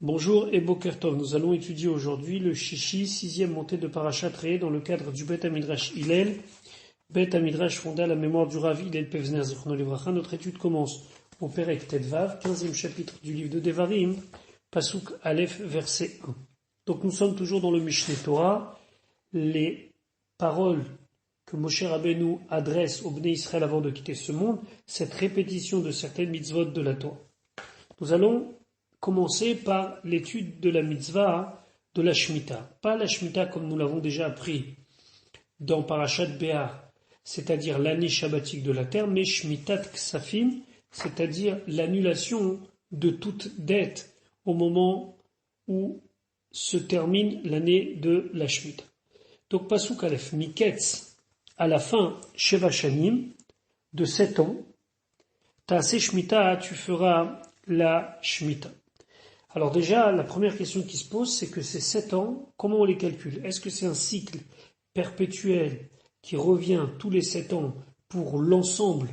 Bonjour et Boker Tov. Nous allons étudier aujourd'hui le Shishi, sixième montée de Parashat Re'eh dans le cadre du Bet Hamidrash Hillel. Bet Hamidrash fondé à la mémoire du Rav Hillel Pevzner Zichrono Livracha. Notre étude commence au Perek Tetvav, 15e chapitre du livre de Devarim, Pasuk Aleph, verset 1. Donc nous sommes toujours dans le Mishneh Torah, les paroles que Moshe Rabbeinu adresse au Bnei Israël avant de quitter ce monde, cette répétition de certaines mitzvot de la Torah. Nous allons commencer par l'étude de la mitzvah de la Shemitah. Pas la Shemitah comme nous l'avons déjà appris dans Parashat Béar, c'est-à-dire l'année shabbatique de la terre, mais Shmitat Ksafim, c'est-à-dire l'annulation de toute dette au moment où se termine l'année de la Shemitah. Donc Pasuk Aleph, Miketz, à la fin, Sheva Shanim, de 7 ans, Ta'aseh Shemitah, tu feras la Shemitah. Alors déjà, la première question qui se pose, c'est que ces 7 ans, comment on les calcule? Est-ce que c'est un cycle perpétuel qui revient tous les 7 ans pour l'ensemble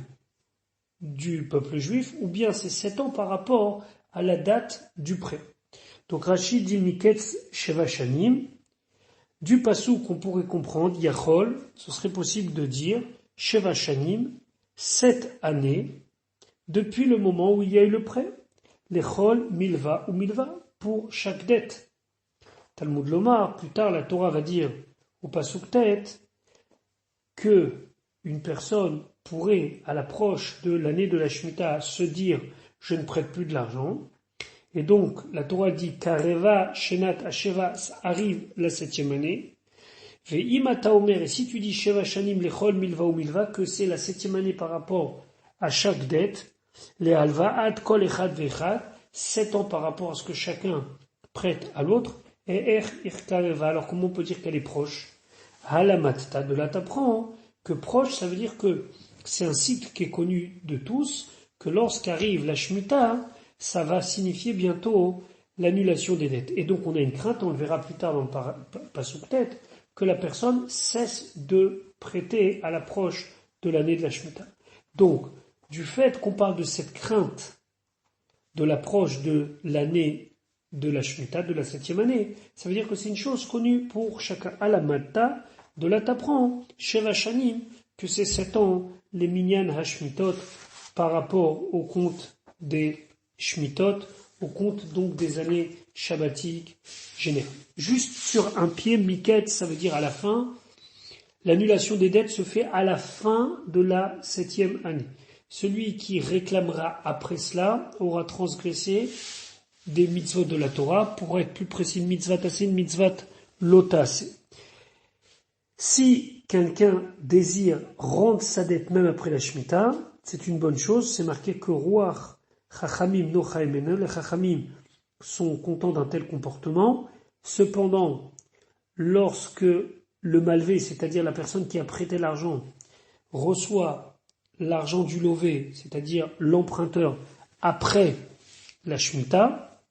du peuple juif, ou bien c'est 7 ans par rapport à la date du prêt? Donc Rashi dit Miketz Sheva Shanim. Du passou qu'on pourrait comprendre, Yachol, ce serait possible de dire Sheva Shanim, 7 années, depuis le moment où il y a eu le prêt. Lechol milva ou milva, pour chaque dette. Talmud Lomar, plus tard la Torah va dire au pasuk Tet que une personne pourrait, à l'approche de l'année de la Shemitah, se dire je ne prête plus de l'argent. Et donc la Torah dit Kareva Shenat Asheva, ça arrive la 7e année. Ve'imata Omer, et si tu dis Sheva Shanim Lechol milva ou milva, que c'est la 7e année par rapport à chaque dette, les halva ad kol echad ve'echad, 7 ans par rapport à ce que chacun prête à l'autre, et irkareva, alors comment on peut dire qu'elle est proche? Halamatta, de là t'apprends que proche, ça veut dire que c'est un cycle qui est connu de tous, que lorsqu'arrive la Shemitah, ça va signifier bientôt l'annulation des dettes. Et donc on a une crainte, on le verra plus tard dans le pasuk tête, que la personne cesse de prêter à l'approche de l'année de la Shemitah. Donc, du fait qu'on parle de cette crainte de l'approche de l'année de la Shemitah, de la 7e année, ça veut dire que c'est une chose connue pour chacun. Alamata, de là t'apprends, Sheva Shanim, que c'est 7 ans, les minyan hashmitot, par rapport au compte des Shmitot, au compte donc des années shabbatiques générales. Juste sur un pied, Miket, ça veut dire à la fin, l'annulation des dettes se fait à la fin de la 7e année. Celui qui réclamera après cela aura transgressé des mitzvot de la Torah, pour être plus précis, une mitzvah tassé, une mitzvah lotassé. Si quelqu'un désire rendre sa dette même après la Shemitah, c'est une bonne chose, c'est marqué que Ruach Chachamim no chaimene, les Chachamim sont contents d'un tel comportement. Cependant, lorsque le malvé, c'est-à-dire la personne qui a prêté l'argent, reçoit l'argent du lové, c'est-à-dire l'emprunteur, après la Shemitah,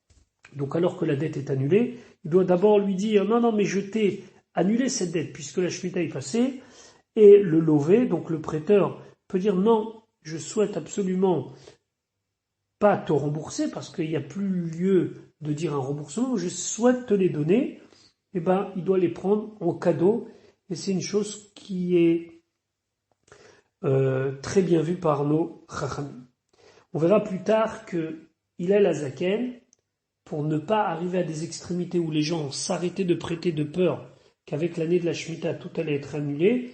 donc alors que la dette est annulée, il doit d'abord lui dire non, mais je t'ai annulé cette dette puisque la Shemitah est passée, et le lové, donc le prêteur, peut dire non, je souhaite absolument pas te rembourser parce qu'il n'y a plus lieu de dire un remboursement, je souhaite te les donner, et il doit les prendre en cadeau, et c'est une chose qui est très bien vu par nos chachamim. On verra plus tard que Hillel Hazaken, pour ne pas arriver à des extrémités où les gens s'arrêtaient de prêter de peur qu'avec l'année de la Shemitah tout allait être annulé,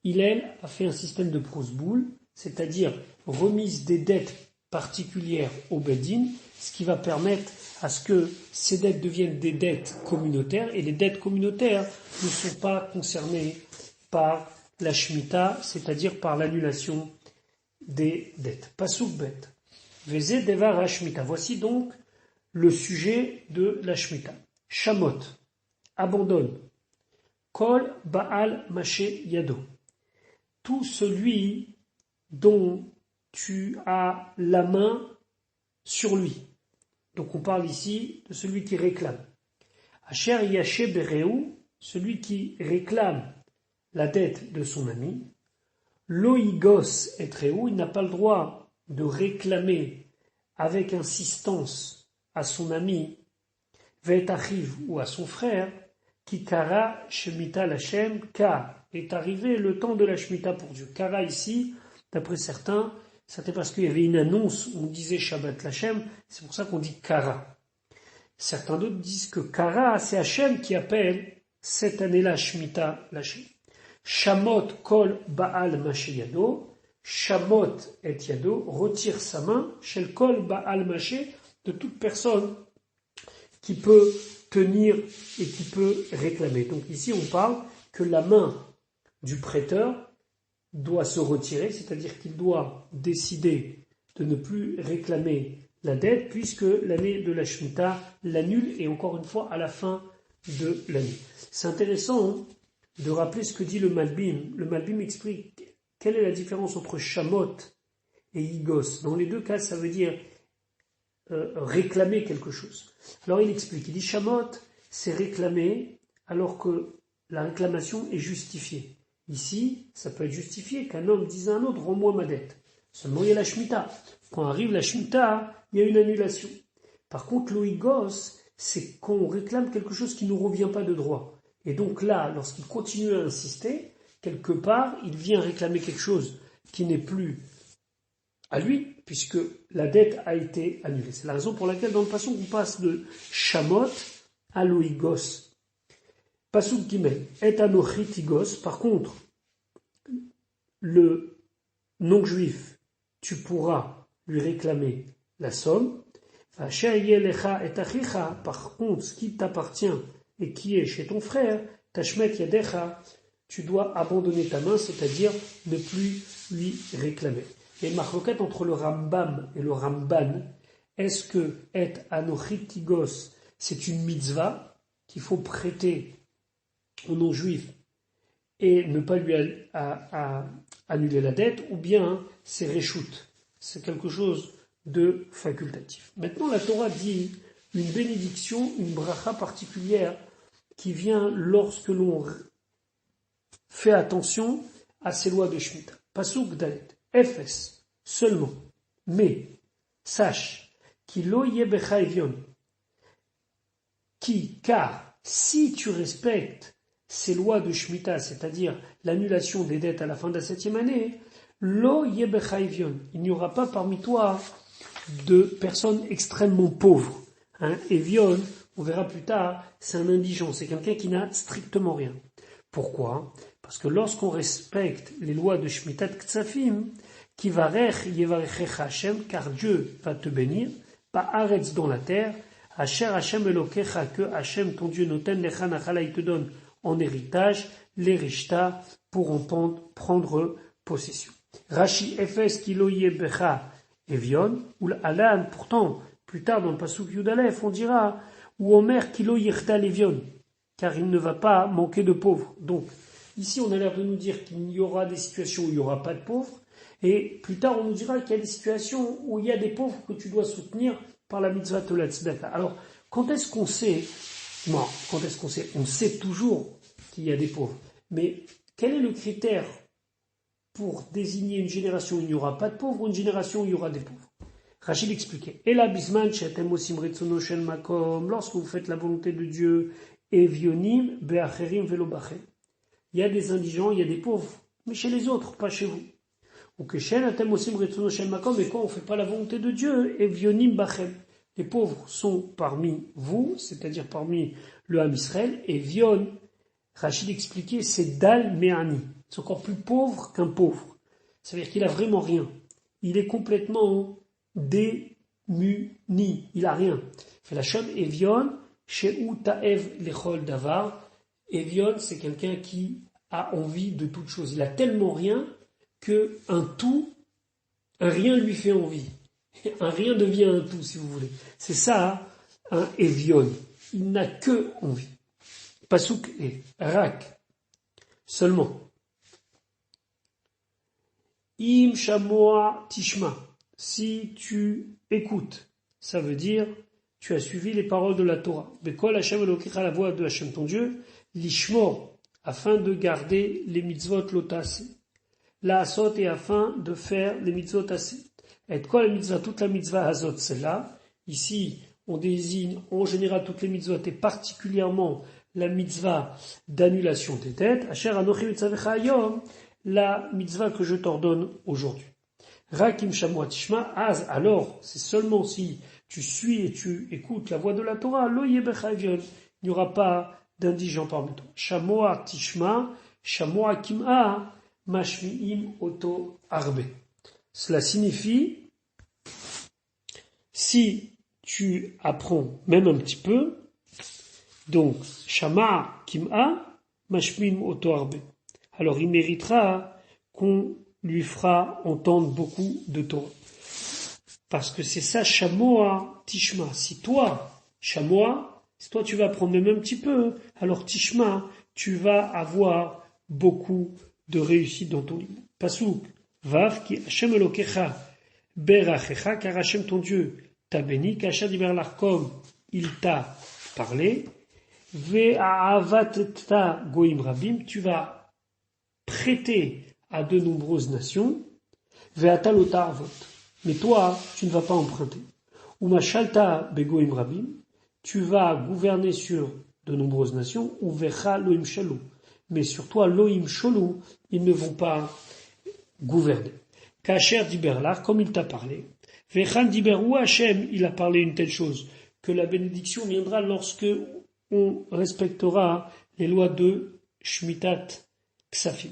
Hillel a fait un système de prosboul, c'est-à-dire remise des dettes particulières au Bedin, ce qui va permettre à ce que ces dettes deviennent des dettes communautaires, et les dettes communautaires ne sont pas concernées par la Shemitah, c'est-à-dire par l'annulation des dettes. Pasuk bet. Veze devar ha-Shemitah. Voici donc le sujet de la Shemitah. Shamot. Abandonne. Kol Baal Maché Yado. Tout celui dont tu as la main sur lui. Donc on parle ici de celui qui réclame. Asher Yaché Bereu, celui qui réclame la dette de son ami. Loïgos et Tréou, il n'a pas le droit de réclamer avec insistance à son ami Ve'et achiv, ou à son frère, qui kara shemita l'Hachem, car est arrivé le temps de la Shemitah pour Dieu. Kara ici, d'après certains, c'était parce qu'il y avait une annonce, on disait Shabbat l'Hachem, c'est pour ça qu'on dit kara. Certains d'autres disent que kara, c'est Hachem qui appelle cette année-là Shemitah l'Hachem. Shamot kol Baal Mashe Yado, Shamot et Yado, retire sa main, Shel kol Baal Mashe, de toute personne qui peut tenir et qui peut réclamer. Donc ici on parle que la main du prêteur doit se retirer, c'est-à-dire qu'il doit décider de ne plus réclamer la dette puisque l'année de la Shemitah l'annule et encore une fois à la fin de l'année. C'est intéressant de rappeler ce que dit le Malbim. Le Malbim explique quelle est la différence entre Shamot et Yigos. Dans les deux cas, ça veut dire réclamer quelque chose. Alors il explique, il dit Shamot, c'est réclamer alors que la réclamation est justifiée. Ici, ça peut être justifié qu'un homme dise à un autre, rends-moi ma dette. Seulement il y a la Shemitah. Quand arrive la Shemitah, il y a une annulation. Par contre, l'oigos, c'est qu'on réclame quelque chose qui ne nous revient pas de droit. Et donc là, lorsqu'il continue à insister, quelque part, il vient réclamer quelque chose qui n'est plus à lui, puisque la dette a été annulée. C'est la raison pour laquelle dans le passage on passe de Shamot à l'oigos. Pasuk Gimel, et anochitigos. Par contre, le non-juif, tu pourras lui réclamer la somme. Par contre, ce qui t'appartient et qui est chez ton frère, tashmet yadecha, tu dois abandonner ta main, c'est-à-dire ne plus lui réclamer. Il y a une marloquette entre le Rambam et le Ramban. Est-ce que et anochitigos, c'est une mitzvah qu'il faut prêter au non-juif et ne pas lui annuler la dette, ou bien c'est reshoot, c'est quelque chose de facultatif. Maintenant, la Torah dit une bénédiction, une bracha particulière qui vient lorsque l'on fait attention à ces lois de Shemitah. Pasuk Dalet, Efes, seulement, mais sache qu'il lo yebecha evion, car si tu respectes ces lois de Shemitah, c'est-à-dire l'annulation des dettes à la fin de la 7e année, lo yebecha evion, il n'y aura pas parmi toi de personnes extrêmement pauvres. Evion, on verra plus tard, c'est un indigent, c'est quelqu'un qui n'a strictement rien. Pourquoi ? Parce que lorsqu'on respecte les lois de Shemitah Ktsafim, Kivarech yevarechecha Hashem, car Dieu va te bénir, Ba'aretz dans la terre, Asher Hashem Elokecha, que Hashem ton Dieu noten lecha nachala, il te donne en héritage, les rishta pour en prendre possession. Rashi Efes kilo yebecha evion, ou l'alan, pourtant, plus tard dans le pasuk Yudalef, on dira, ou Omer kilo yirta levion, car il ne va pas manquer de pauvres. Donc, ici on a l'air de nous dire qu'il y aura des situations où il n'y aura pas de pauvres, et plus tard on nous dira qu'il y a des situations où il y a des pauvres que tu dois soutenir par la mitzvah Tolat Tzedaka. Alors, quand est-ce qu'on sait? On sait toujours qu'il y a des pauvres. Mais quel est le critère pour désigner une génération où il n'y aura pas de pauvres ou une génération où il y aura des pauvres? Rachid expliquait. Et la bisman she'atem osim retzono shel makom, lorsque vous faites la volonté de Dieu, evionim be'acherim velo bachem. Il y a des indigents, il y a des pauvres, mais chez les autres, pas chez vous. Ou que she'atem osim retzono shel makom, et quand on ne fait pas la volonté de Dieu, evionim bachem. Les pauvres sont parmi vous, c'est-à-dire parmi le Ham Israël, et vion, Rachid expliquait, c'est dal me'ani. C'est encore plus pauvre qu'un pauvre. Ça veut dire qu'il a vraiment rien. Il est complètement démuni. Il a rien. Fait la chom evion, she'u ta'ev lechol davar. Evion, c'est quelqu'un qui a envie de toute chose. Il a tellement rien que un rien lui fait envie. Un rien devient un tout, si vous voulez. C'est ça, un evion. Il n'a que envie. Pasuk et rak. Seulement. Im shamoa tishma. Si tu écoutes, ça veut dire, tu as suivi les paroles de la Torah. Bekol Hashem Elokecha, la voix de Hashem ton Dieu, lishmor, afin de garder les mitzvot lotase. La asot, et afin de faire les mitzvot assez. Et quoi la mitzvah, toute la mitzvah hazot, celle-là. Ici, on désigne en général toutes les mitzvot et particulièrement la mitzvah d'annulation des dettes. Asher anochi mitzavecha hayom, la mitzvah que je t'ordonne aujourd'hui. Rakim shamua tishma az, alors c'est seulement si tu suis et tu écoutes la voix de la Torah, lo yebecha evion, il n'y aura pas d'indigent parmi toi. Shamua tishma, shamua kim'a, mashmi'im oto arbe. Cela signifie, si tu apprends même un petit peu, donc, shama kim'a, mashmi'im oto arbe. Alors il méritera qu'on lui fera entendre beaucoup de Torah. Parce que c'est ça, Shamoa, Tishma. Si toi, Shamoa, si toi tu vas apprendre même un petit peu, alors Tishma, tu vas avoir beaucoup de réussite dans ton livre. Pasuk, Vav, ki Hashem Elokecha, Berachecha, car Hashem ton Dieu t'a béni, Kasha diber comme il t'a parlé, Ve'avateta goim rabim, tu vas prêter à de nombreuses nations, ve'atalota avot. Mais toi, tu ne vas pas emprunter. Ou mashalta begoim rabim, tu vas gouverner sur de nombreuses nations, ou vecha loim shalou. Mais sur toi, loim shalou, ils ne vont pas gouverner. Kacher diberlar, comme il t'a parlé. Vechan diberu Hashem, il a parlé une telle chose, que la bénédiction viendra lorsque on respectera les lois de Shmitat Ksafim.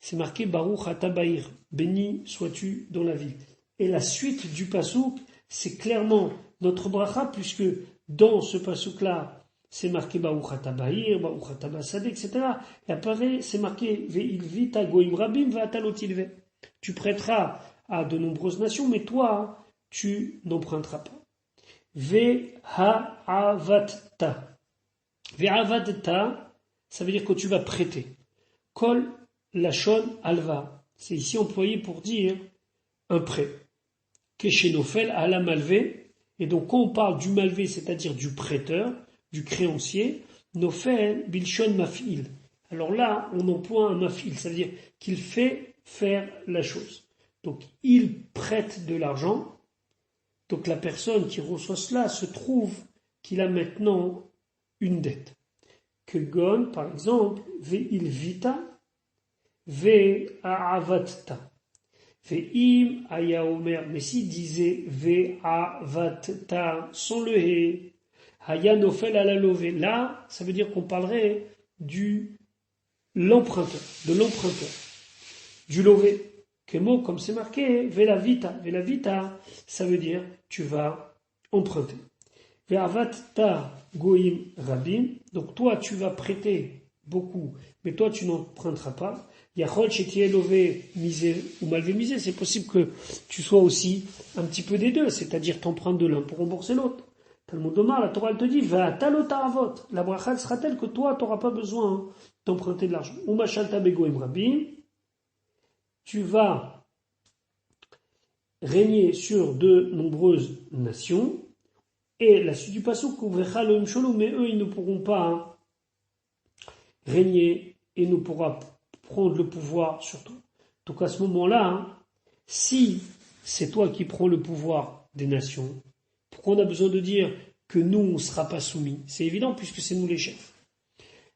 C'est marqué Baruch Atabair, béni sois-tu dans la ville. Et la suite du pasouk, c'est clairement notre bracha, puisque dans ce pasouk-là, c'est marqué Baruch Atabair, Baruch Atabasade, etc. Et après, c'est marqué Ve'il vita goim rabim va'atalotilve. Tu prêteras à de nombreuses nations, mais toi, tu n'emprunteras pas. Ve'ha'avatta. Ve'avatta, ça veut dire que tu vas prêter. Kol lachon alva. C'est ici employé pour dire un prêt. Keshenofel ala malvé. Et donc, quand on parle du malvé, c'est-à-dire du prêteur, du créancier, nofel bilshon mafil. Alors là, on emploie un mafil, ça veut dire qu'il fait faire la chose. Donc, il prête de l'argent. Donc, la personne qui reçoit cela se trouve qu'il a maintenant une dette. Que Gon, par exemple, ve'il vita, ve'a'avatta. Ve'im aya omer, mais s'il disait ve'avatta sans le he, haya nofel ala lové. Là, ça veut dire qu'on parlerait de l'emprunteur, du lové. Kemo, comme c'est marqué, ve'lavita. Ve'lavita, ça veut dire tu vas emprunter. Ve'avatta goim rabim. Donc toi, tu vas prêter beaucoup, mais toi, tu n'emprunteras pas. Yachol shetiye lové misé ou malvé misé. C'est possible que tu sois aussi un petit peu des deux, c'est-à-dire t'empruntes de l'un pour rembourser l'autre. Talmud Omar, la Torah, elle te dit, ve'atalota avot. La bracha sera telle que toi, tu n'auras pas besoin d'emprunter de l'argent. Ou mashalta begoim rabim. Tu vas régner sur de nombreuses nations. Et la suite du passage, mais eux, ils ne pourront pas régner et ne pourra prendre le pouvoir sur toi. Donc à ce moment-là, si c'est toi qui prends le pouvoir des nations, pourquoi on a besoin de dire que nous, on ne sera pas soumis? C'est évident puisque c'est nous les chefs.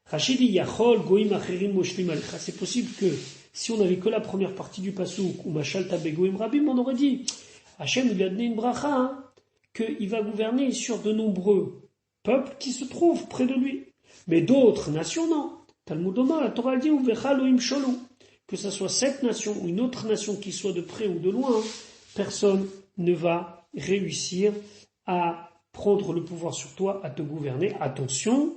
Rachid dit, Yachol, Goïm, Acherim, Moshlim, Alecha. C'est possible que si on n'avait que la première partie du pasouk, ou Machal Tabegoim Rabim, on aurait dit, Hachem lui a donné une bracha, qu'il va gouverner sur de nombreux peuples qui se trouvent près de lui. Mais d'autres nations, non. Talmud Omar, la Torah dit, que ce soit cette nation ou une autre nation qui soit de près ou de loin, personne ne va réussir à prendre le pouvoir sur toi, à te gouverner. Attention,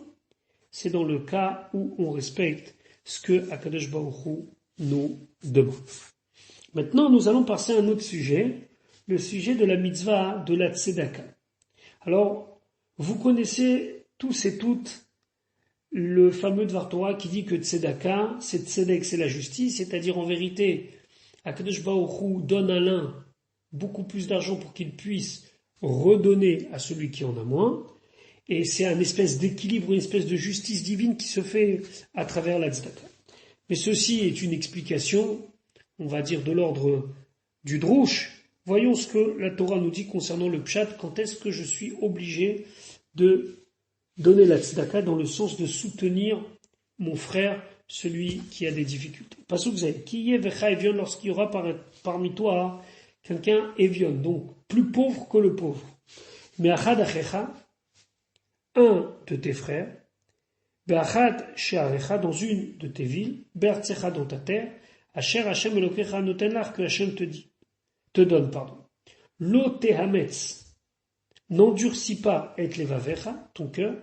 c'est dans le cas où on respecte ce que Akadosh Baruch Hu nous demande. Maintenant, nous allons passer à un autre sujet, le sujet de la mitzvah de la tzedaka. Alors, vous connaissez tous et toutes le fameux Dvar Torah qui dit que tzedaka, c'est tzedek, c'est la justice, c'est-à-dire en vérité, Akadosh Baruch Hu donne à l'un beaucoup plus d'argent pour qu'il puisse redonner à celui qui en a moins, et c'est un espèce d'équilibre, une espèce de justice divine qui se fait à travers la tzedaka. Mais ceci est une explication, on va dire de l'ordre du drouche, Voyons ce que la Torah nous dit concernant le pshat. Quand est-ce que je suis obligé de donner la tzedaka dans le sens de soutenir mon frère, celui qui a des difficultés. Pasuk Zay, qui est vecha evion lorsqu'il y aura parmi toi quelqu'un evion, donc plus pauvre que le pauvre. Mais achad achecha, un de tes frères, be'achad she'arecha, dans une de tes villes, be'artsecha, dans ta terre, asher Hashem elokecha noten lach, que Hashem te donne. Lo tehametz, n'endurcis pas et levavecha, ton cœur,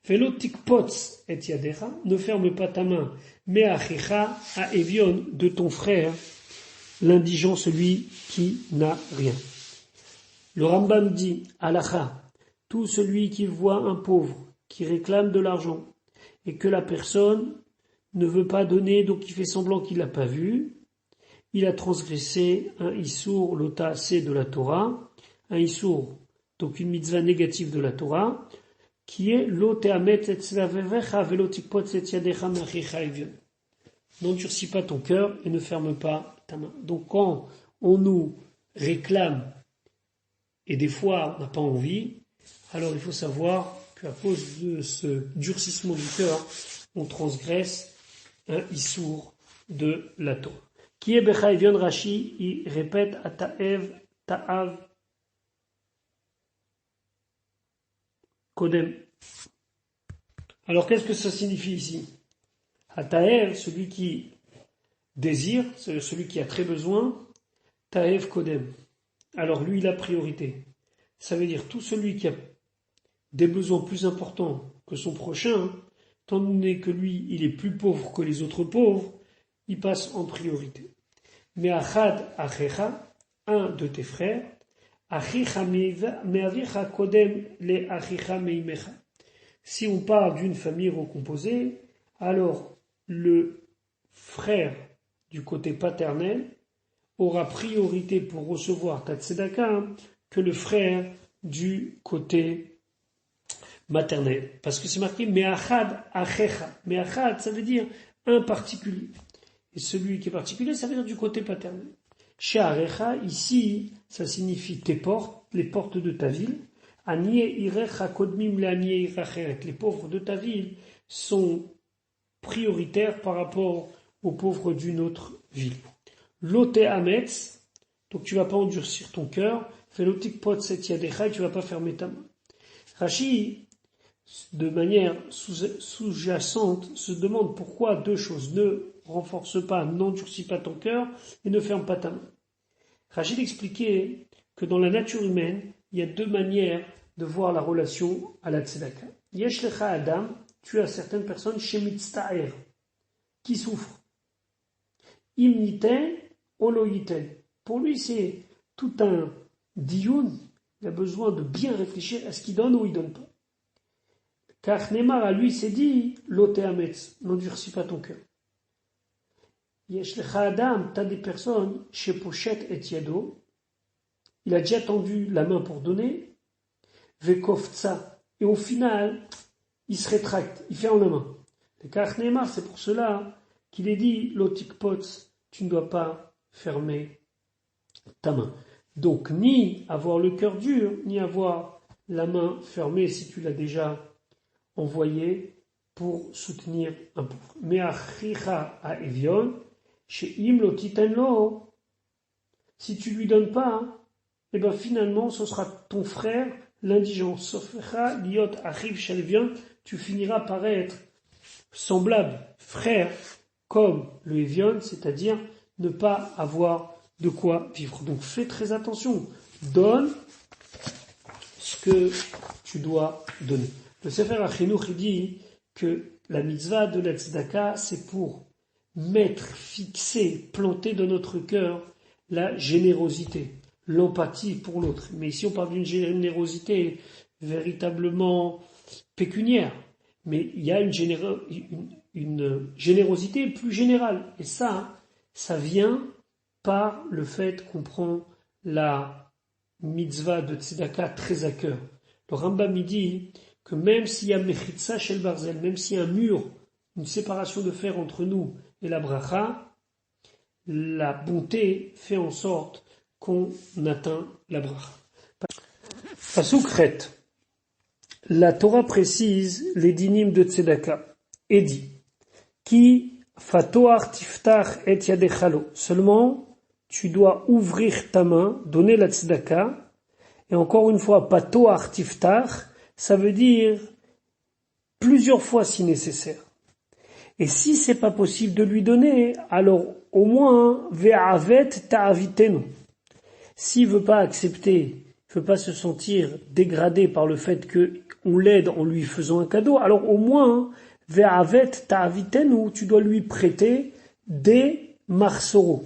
velo tikpotz et yadecha, ne ferme pas ta main, mais achecha a evion, de ton frère, l'indigent, celui qui n'a rien. Le Rambam dit, halacha, tout celui qui voit un pauvre, qui réclame de l'argent, et que la personne ne veut pas donner, donc il fait semblant qu'il l'a pas vu, il a transgressé un issour, l'ota c'est de la Torah, un issour, donc une mitzvah négative de la Torah, qui est l'oteamet et slavevecha velotikpot et yadecha me'achecha evion. N'endurcis pas ton cœur et ne ferme pas ta main. Donc quand on nous réclame, et des fois on n'a pas envie, alors il faut savoir qu'à cause de ce durcissement du cœur, on transgresse un issour de la Torah. Qui est becha evion, Rashi, il répète à ta'av kodem. Alors qu'est-ce que ça signifie ici? Ta'ev, celui qui désire, c'est celui qui a très besoin, ta'ev kodem. Alors lui, il a priorité. Ça veut dire tout celui qui a des besoins plus importants que son prochain, tant donné que lui, il est plus pauvre que les autres pauvres, il passe en priorité. Mais achad achecha, un de tes frères, achicha me'avicha kodem le achicha meimecha. Si on parle d'une famille recomposée, alors le frère du côté paternel aura priorité pour recevoir ta tzedaka que le frère du côté maternel. Parce que c'est marqué me'achad achecha. Me'achad, ça veut dire un particulier. Et celui qui est particulier, ça veut dire du côté paternel. She'arecha, ici, ça signifie tes portes, les portes de ta ville. Aniye irecha kodmim le aniye iracheret. Les pauvres de ta ville sont prioritaires par rapport aux pauvres d'une autre ville. Lote ametz, donc tu vas pas endurcir ton cœur. Felotik pot set yadecha, et tu vas pas fermer ta main. Rashi, de manière sous-jacente, se demande pourquoi deux choses. Ne renforce pas, n'endurcis pas ton cœur et ne ferme pas ta main. Rachid expliquait que dans la nature humaine, il y a deux manières de voir la relation à la tzedaka. Yesh lecha adam, tu as certaines personnes shemitzta'er, qui souffrent. Im niten, olo yiten. Pour lui, c'est tout un diyun. Il a besoin de bien réfléchir à ce qu'il donne ou il donne pas. Car Neymar, à lui, s'est dit, lote ametz, n'endurcis pas ton cœur. Yesh lecha adam, t'as des personnes, chez Pochet et Yado, il a déjà tendu la main pour donner, vekovtsa, et au final, il se rétracte, il ferme la main. Car Neymar, c'est pour cela qu'il est dit, lotikpots, tu ne dois pas fermer ta main. Donc, ni avoir le cœur dur, ni avoir la main fermée si tu l'as déjà envoyé pour soutenir un pauvre. Mais achicha a evion, chez im lo titenlo, si tu lui donnes pas, eh ben finalement ce sera ton frère l'indigent. Sofecha liot achiv shel evion, tu finiras par être semblable frère comme le evion, c'est-à-dire ne pas avoir de quoi vivre. Donc fais très attention, donne ce que tu dois donner. Le Sefer HaChinuch dit que la mitzvah de la tzedaka, c'est pour mettre, fixer, planter dans notre cœur la générosité, l'empathie pour l'autre. Mais ici on parle d'une générosité véritablement pécuniaire. Mais il y a une générosité plus générale. Et ça vient par le fait qu'on prend la mitzvah de tzedaka très à cœur. Le Rambam dit que même s'il y a mechitza shel barzel, même s'il y a un mur, une séparation de fer entre nous et la bracha, la bonté fait en sorte qu'on atteint la bracha. Pasuk Chet. La Torah précise les dinim de Tzedaka et dit Ki fatoar tiftach et yadechalo. Seulement, tu dois ouvrir ta main, donner la Tzedaka. Et encore une fois, patoar tiftach, ça veut dire plusieurs fois si nécessaire. Et si c'est pas possible de lui donner, alors au moins, ve'avet ta'avitenu. S'il veut pas accepter, veut pas se sentir dégradé par le fait qu'on l'aide en lui faisant un cadeau, alors au moins, ve'avet ta'avitenu, tu dois lui prêter des marsoro,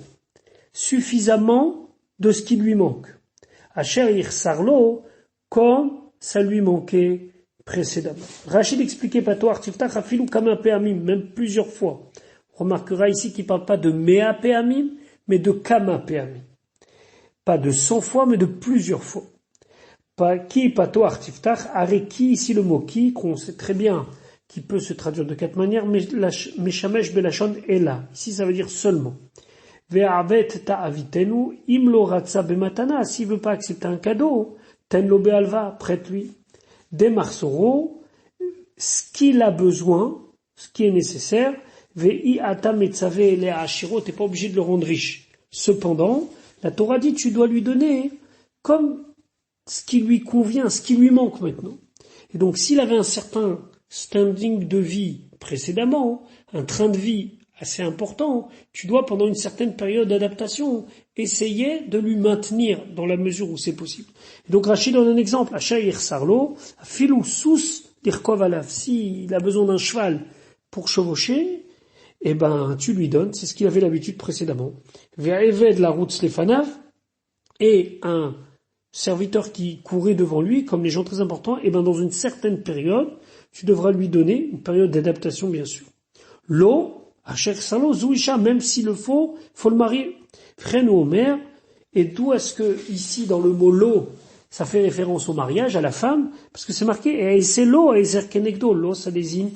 suffisamment de ce qui lui manque. Asher yichsarlo, comme ça lui manquait précédemment. Rachid expliquait patoar tiftach afilu kama pe'amim, même plusieurs fois. On remarquera ici qu'il ne parle pas de mea pe'amim, mais de kama pe'amim. Pas de 100 fois, mais de plusieurs fois. Pas qui patoar tiftach, areki, ici le mot qui, qu'on sait très bien, qui peut se traduire de 4 manières, mais meshamesh belashon est là. Ici, ça veut dire seulement. Ve'avet ta'avitenu, im lo ratza bematana, s'il veut pas accepter un cadeau, ten lo be'alva, prête-lui. Des marsoro, ce qu'il a besoin, ce qui est nécessaire, ve'i ata metzave le ashiro, t'es pas obligé de le rendre riche. Cependant, la Torah dit, tu dois lui donner comme ce qui lui convient, ce qui lui manque maintenant. Et donc, s'il avait un certain standing de vie précédemment, un train de vie assez important, tu dois, pendant une certaine période d'adaptation, essayer de lui maintenir dans la mesure où c'est possible. Et donc Rachid donne un exemple. Ashaïr Sarlo, filou sous d'Irkov alav. S'il a besoin d'un cheval pour chevaucher, eh ben, tu lui donnes, c'est ce qu'il avait l'habitude précédemment. Ve'eved la route Slefanav, et un serviteur qui courait devant lui, comme les gens très importants, eh ben, dans une certaine période, tu devras lui donner, une période d'adaptation, bien sûr. L'eau, Asher Salo, Zouisha, même s'il le faut le marier. Frère Omer, et d'où est-ce que, ici, dans le mot l'eau, ça fait référence au mariage, à la femme, parce que c'est marqué, et c'est l'eau, et zerkenegdo, l'eau, ça désigne,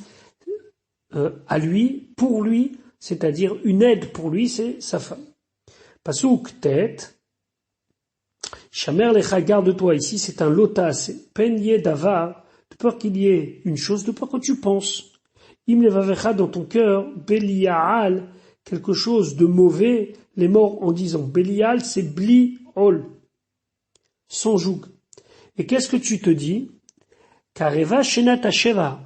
à lui, pour lui, c'est-à-dire une aide pour lui, c'est sa femme. Pasouk, tête, Shamer lecha, garde-toi, ici, c'est un lotas, peigné d'avar, de peur qu'il y ait une chose, de peur que tu penses. Im levavecha dans ton cœur, belial, quelque chose de mauvais, les morts en disant. Belial, c'est bli-ol, sans joug. Et qu'est-ce que tu te dis? Kareva shenat hasheva,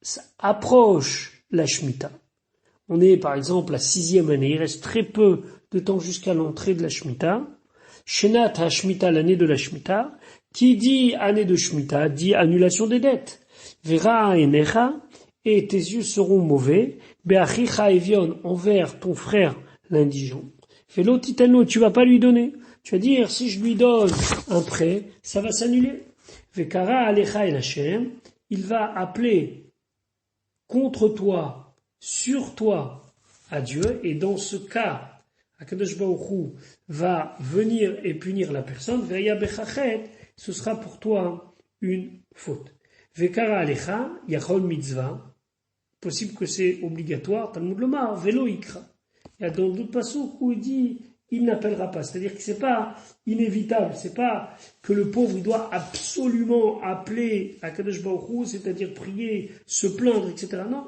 ça approche la Shemitah. On est par exemple la 6e année, il reste très peu de temps jusqu'à l'entrée de la Shemitah. Shenat hashmitah, l'année de la Shemitah. Qui dit année de Shemitah, dit annulation des dettes. Vera enecha, et tes yeux seront mauvais, be'achicha evion, envers ton frère l'indigent. Felo titano, tu vas pas lui donner. Tu vas dire, si je lui donne un prêt, ça va s'annuler. Vekara alecha el Hashem, il va appeler contre toi, sur toi, à Dieu, et dans ce cas, Akadosh Baruch Hu va venir et punir la personne, veya bechachet, ce sera pour toi une faute. Vekara alecha, yachol mitzvah, possible que c'est obligatoire, Talmud Lomar, velo ikra. Il y a dans d'autres passages où il dit, il n'appellera pas. C'est-à-dire que c'est pas inévitable, c'est pas que le pauvre, il doit absolument appeler à Kadosh Baruch Hu, c'est-à-dire prier, se plaindre, etc. Non.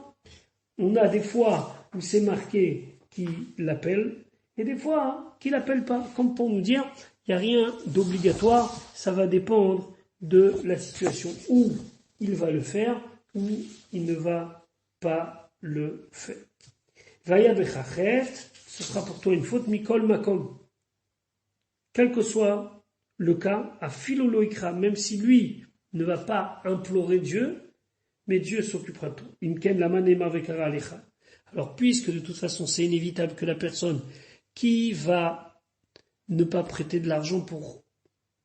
On a des fois où c'est marqué qu'il l'appelle, et des fois qu'il l'appelle pas. Comme pour nous dire, il n'y a rien d'obligatoire, ça va dépendre de la situation où il va le faire, ou il ne va pas le faire. Vaya bechachet, ce sera pour toi une faute, mikol makom. Quel que soit le cas, à philoloikra, même si lui ne va pas implorer Dieu, mais Dieu s'occupera de tout. Imken lamanema vekara alecha. Alors, puisque de toute façon c'est inévitable que la personne qui va ne pas prêter de l'argent pour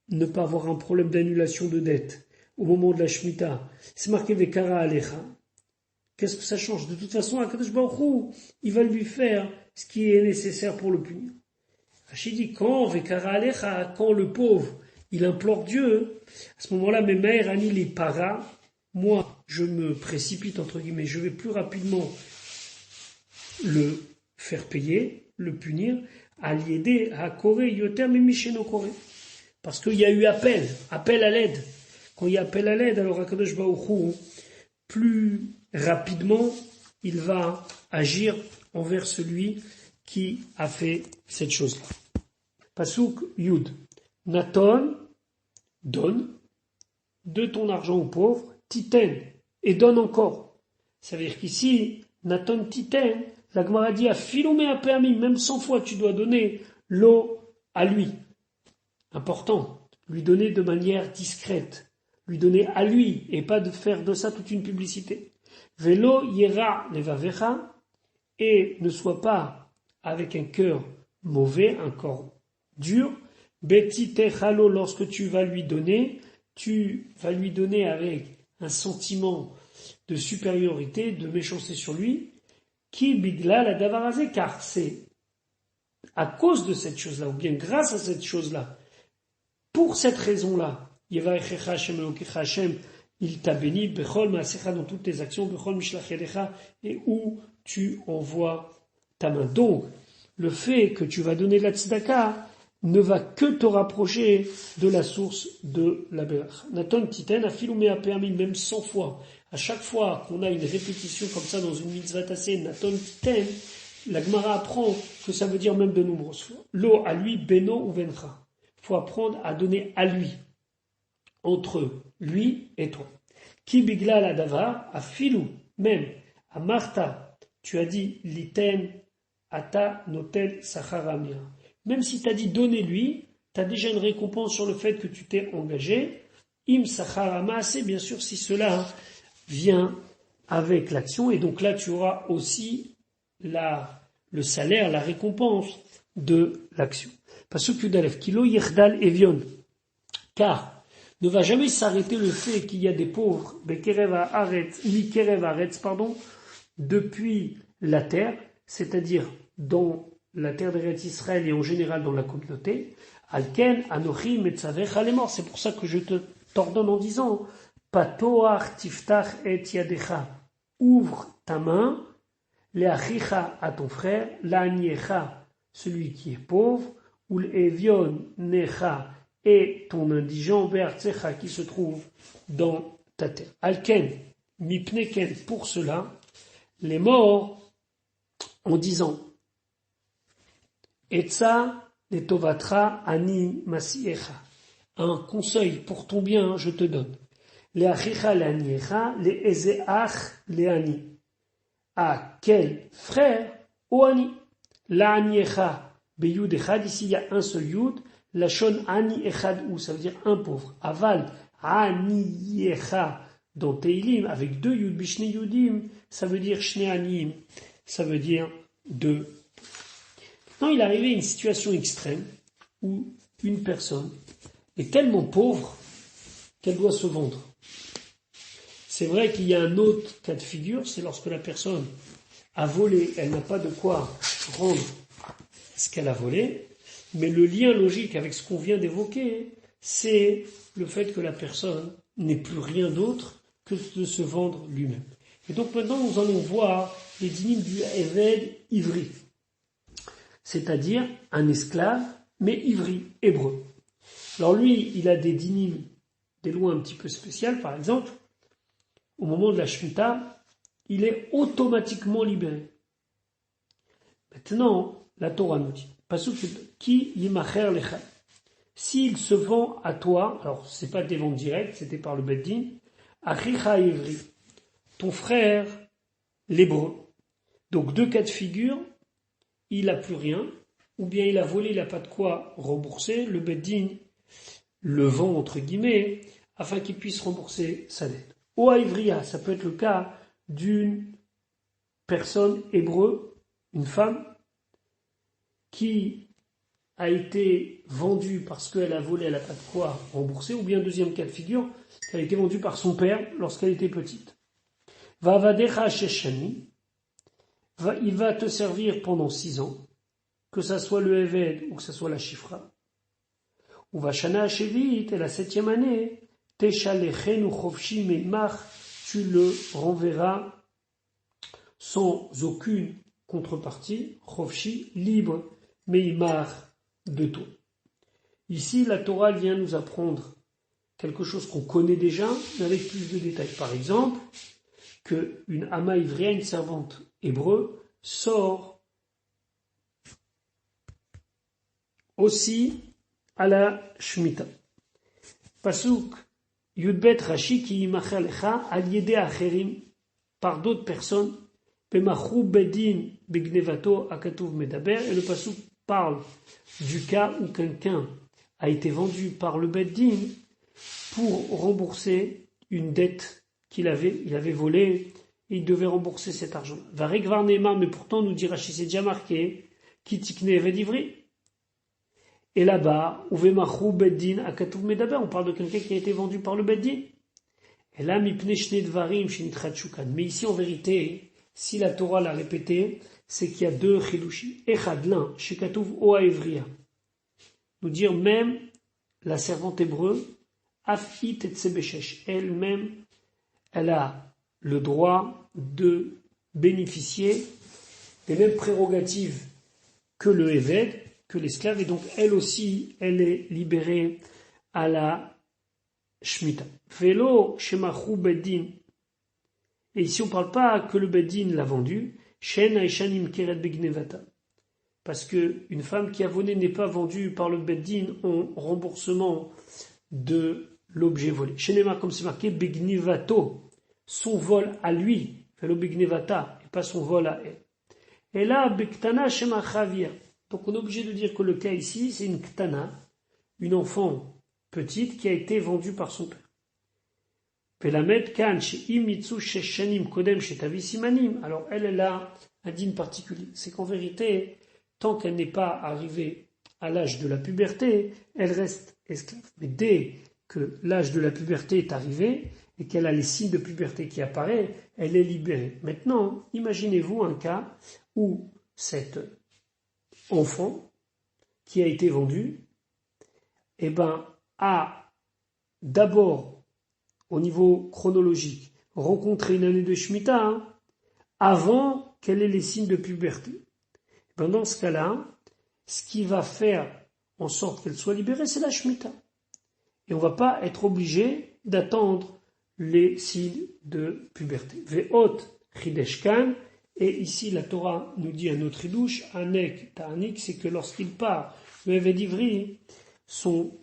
ne pas avoir un problème d'annulation de dette au moment de la Shemitah, c'est marqué vekara alecha. Qu'est-ce que ça change? De toute façon, Akadosh Baruch Hu, il va lui faire ce qui est nécessaire pour le punir. Rachid dit, quand le pauvre, il implore Dieu, à ce moment-là, mes mères, Ani les para, moi, je me précipite, entre guillemets, je vais plus rapidement le faire payer, le punir, Aliédé à Corée, Yoter Mimisheno Corée. Parce qu'il y a eu appel à l'aide. Quand il y a appel à l'aide, alors Akadosh Baruch Hu, plus rapidement, il va agir envers celui qui a fait cette chose-là. Pasuk Yud. Naton, donne, de ton argent aux pauvres, titen, et donne encore. Ça veut dire qu'ici, Naton titen, la Gemara dit à Philomé a permis, même 100 fois tu dois donner l'eau à lui. Important, lui donner de manière discrète, lui donner à lui, et pas de faire de ça toute une publicité. Velo yera levavecha, et ne sois pas avec un cœur mauvais, un corps dur. Beti techalo, lorsque tu vas lui donner avec un sentiment de supériorité, de méchanceté sur lui. Qui bigla la davarazé, car c'est à cause de cette chose-là, ou bien grâce à cette chose-là, pour cette raison-là, Yevarechecha Hashem Elokecha Hashem, il t'a béni, Bechol Maasecha, dans toutes tes actions, Bechol Mishlach Yedecha, et où tu envoies ta main. Donc, le fait que tu vas donner de la tzedaka ne va que te rapprocher de la source de la berach. Naton Titen, Afiloumé a permis même 100 fois. À chaque fois qu'on a une répétition comme ça dans une mitzvah tassée, Naton Titen, la Gemara apprend que ça veut dire même de nombreuses fois. L'eau à lui, Beno ou Vencha. Il faut apprendre à donner à lui, entre lui et toi. Ki bigla la davar, à filou, même, à Martha, tu as dit, liten, ata, notel, sacharamia. Même si tu as dit donnez-lui, tu as déjà une récompense sur le fait que tu t'es engagé. Im sacharama, c'est bien sûr si cela vient avec l'action, et donc là tu auras aussi le salaire, la récompense de l'action. Parce que Yudalef Kilo Yerdal Evion, car ne va jamais s'arrêter le fait qu'il y a des pauvres, depuis la terre, c'est-à-dire dans la terre d'Eretz Israël et en général dans la communauté. Alken, Anochi, Metzavecha, les morts. C'est pour ça que je t'ordonne en disant, Patoar tiftach et yadecha, ouvre ta main, leachicha à ton frère, l'aniecha, celui qui est pauvre, ou l'evion necha, et ton indigent, be'artsecha, qui se trouve dans ta terre. Alken, mipneken, pour cela, les morts, en disant, Etza letovatra ani masiecha, un conseil pour ton bien, je te donne. Leachicha leaniecha, leezeach leani. À quel frère? Au ani. L'aniecha, beyud echad, ici il y a un seul yud, lachon ani echad ou, ça veut dire un pauvre. Aval, aniecha, dans Teilim, avec deux yud, bishne yudim, ça veut dire shne anim, ça veut dire deux. Maintenant, il est arrivé une situation extrême où une personne est tellement pauvre qu'elle doit se vendre. C'est vrai qu'il y a un autre cas de figure, c'est lorsque la personne a volé, elle n'a pas de quoi rendre ce qu'elle a volé, mais le lien logique avec ce qu'on vient d'évoquer, c'est le fait que la personne n'ait plus rien d'autre que de se vendre lui-même. Et donc maintenant, nous allons voir les dynimes du Eved ivri, c'est-à-dire un esclave, mais ivri, hébreu. Alors lui, il a des dynimes, des lois un petit peu spéciales, par exemple, au moment de la Shemitah, il est automatiquement libéré. Maintenant, la Torah nous dit, qui yimacher lecha, s'il se vend à toi, alors c'est pas des ventes directes, c'était par le Beddin, achicha ivri, ton frère l'hébreu. Donc deux cas de figure, il n'a plus rien, ou bien il a volé, il n'a pas de quoi rembourser, le Beddin le vend entre guillemets, afin qu'il puisse rembourser sa dette. Ou à Ivria, ça peut être le cas d'une personne hébreu, une femme, qui a été vendue parce qu'elle a volé, elle n'a pas de quoi rembourser, ou bien deuxième cas de figure, qu'elle a été vendue par son père lorsqu'elle était petite. Vavadecha sheshani, il va te servir pendant 6 ans, que ça soit le Eved ou que ça soit la Shifra. Ou Vashana Hashevit, et la 7e année, Teshalechenu Chofshi Meimach, tu le renverras sans aucune contrepartie, Chofshi, libre, meimar de toi. Ici, la Torah vient nous apprendre quelque chose qu'on connaît déjà, mais avec plus de détails. Par exemple, qu'une ama ivria, une servante hébreu, sort aussi à la Shemitah. Pasuk Yudbet Rashi ki yimachalecha al yede acherim, par d'autres personnes, Pemachou bedin begnevato akatuv medaber, et le pasuk parle du cas où quelqu'un a été vendu par le beddin pour rembourser une dette il avait volé, et il devait rembourser cet argent. Varikvar Neymar, mais pourtant nous dit Rashi, c'est déjà marqué, Kitikne Vedivri. Et là-bas, Uvemachou Beddin Akatuv Medaber, on parle de quelqu'un qui a été vendu par le Beddin. Et là, Mipne Shne Dvarim Shinitchachukan. Mais ici, en vérité, si la Torah l'a répété, c'est qu'il y a deux chidushi. Echad l'un, Shekatuv Oa Evria. Nous dire même la servante hébreu, Afit et Tsebeshesh, elle-même, elle a le droit de bénéficier des mêmes prérogatives que le Eved, que l'esclave, et donc elle aussi, elle est libérée à la Shemitah. Velo Shemachou Beddin. Et ici, on ne parle pas que le Beddin l'a vendu. Shen Aishanim Keret Begnevata. Parce qu'une femme qui a volé n'est pas vendue par le Beddin en remboursement de l'objet volé. Shenema, comme c'est marqué, Begnevato. Son vol à lui, Velo Begnevata, et pas son vol à elle. Et là, Bektana Shemachavia. Donc on est obligé de dire que le cas ici, c'est une ktana, une enfant petite qui a été vendue par son père. Alors elle a un dîme particulier. C'est qu'en vérité, tant qu'elle n'est pas arrivée à l'âge de la puberté, elle reste esclave. Mais dès que l'âge de la puberté est arrivé et qu'elle a les signes de puberté qui apparaissent, elle est libérée. Maintenant, imaginez-vous un cas où cette enfant qui a été vendu, a d'abord, au niveau chronologique, rencontré une année de Shemitah avant qu'elle ait les signes de puberté. Dans ce cas-là, ce qui va faire en sorte qu'elle soit libérée, c'est la Shemitah. Et on ne va pas être obligé d'attendre les signes de puberté. Ve'ot chideshkan. Et ici, la Torah nous dit un autre idouche, Anek Ta'anik, c'est que lorsqu'il part, le Eved Ivri, son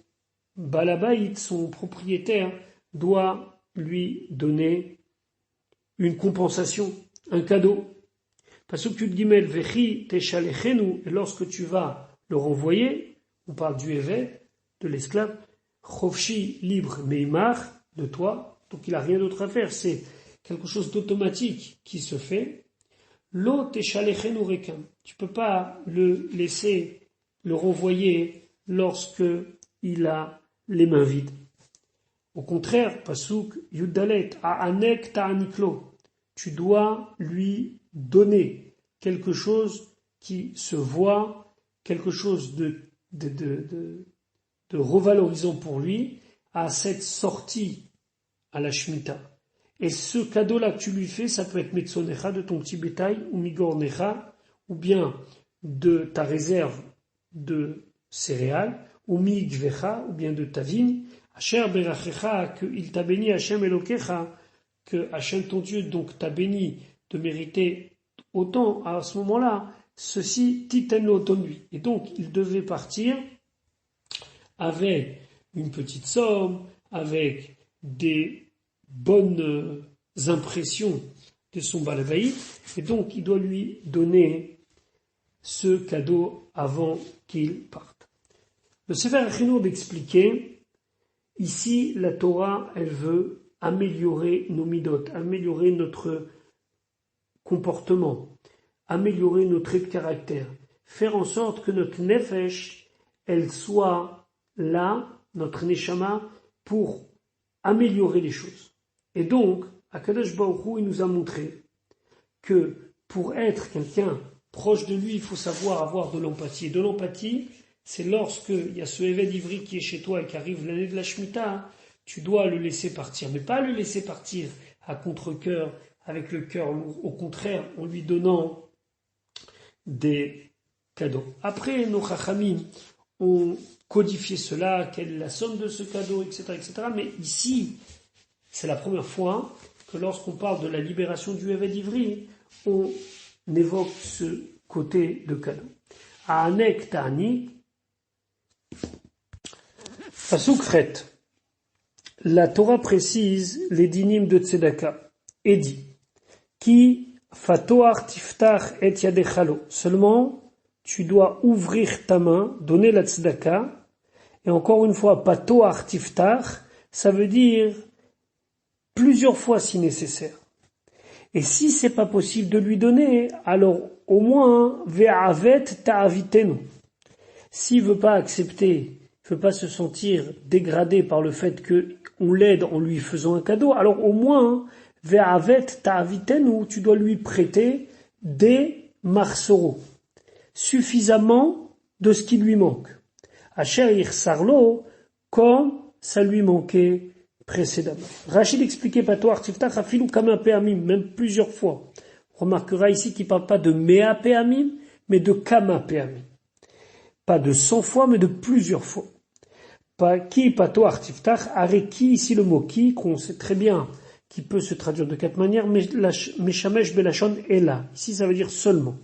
balabait, son propriétaire, doit lui donner une compensation, un cadeau. Parce que Gimel Vechi Teshalechenu, et lorsque tu vas le renvoyer, on parle du Eved, de l'esclave, Chofshi libre Meimar, de toi, donc il n'a rien d'autre à faire, c'est quelque chose d'automatique qui se fait. L'eau t'échalechenu rekam. Tu peux pas le laisser, le renvoyer lorsque il a les mains vides. Au contraire, pasuk yudalet anek ta'aniklo. Tu dois lui donner quelque chose qui se voit, quelque chose de revalorisant pour lui à cette sortie à la Shemitah. Et ce cadeau-là que tu lui fais, ça peut être Metzonecha, de ton petit bétail, ou Migornecha, ou bien de ta réserve de céréales, ou Migvecha, ou bien de ta vigne, Asher Berachecha, que il t'a béni, Hashem Elokecha, que Hashem ton Dieu donc t'a béni de mériter autant à ce moment-là, ceci titen l'automne lui. Et donc il devait partir avec une petite somme, avec des bonnes impressions de son balavaïd, et donc il doit lui donner ce cadeau avant qu'il parte. Le Sefer Chinour d'expliquer, ici la Torah, elle veut améliorer nos midot, améliorer notre comportement, améliorer nos traits de caractère, faire en sorte que notre nefesh, elle soit là, notre neshama, pour améliorer les choses. Et donc, Akadosh Baruch Hu, il nous a montré que pour être quelqu'un proche de lui, il faut savoir avoir de l'empathie. Et de l'empathie, c'est lorsque il y a ce Eved Ivri qui est chez toi et qui arrive l'année de la Shemitah, tu dois le laisser partir. Mais pas le laisser partir à contre-cœur, avec le cœur lourd. Au contraire, en lui donnant des cadeau. Après, nos chachamim ont codifié cela, quelle est la somme de ce cadeau, etc., etc. Mais ici, c'est la première fois que lorsqu'on parle de la libération du Eved Ivri, on évoque ce côté de cadeau. Anek Ta'ani, Pasuk Chet. La Torah précise les dinim de Tzedaka et dit Ki fatoar tiftach et yadechalo. Seulement, tu dois ouvrir ta main, donner la Tzedaka. Et encore une fois, patoar tiftach, ça veut dire plusieurs fois si nécessaire. Et si c'est pas possible de lui donner, alors au moins ve'avet ta'avitenu. S'il veut pas accepter, veut pas se sentir dégradé par le fait que on l'aide en lui faisant un cadeau, alors au moins ve'avet ta'avitenu, tu dois lui prêter des marsoro, suffisamment de ce qui lui manque. Asher yichsarlo, comme ça lui manquait précédemment. Rachid expliquait Patoar Tiftach Afilou Kama Peamim, même plusieurs fois. On remarquera ici qu'il ne parle pas de Mea Peamim, mais de Kama Peamim. Pas de 100 fois, mais de plusieurs fois. Pas qui Patoar Tiftach, Areki, ici le mot qui, qu'on sait très bien, qui peut se traduire de 4 manières, mais Meshamesh Belashon est là. Ici, ça veut dire seulement.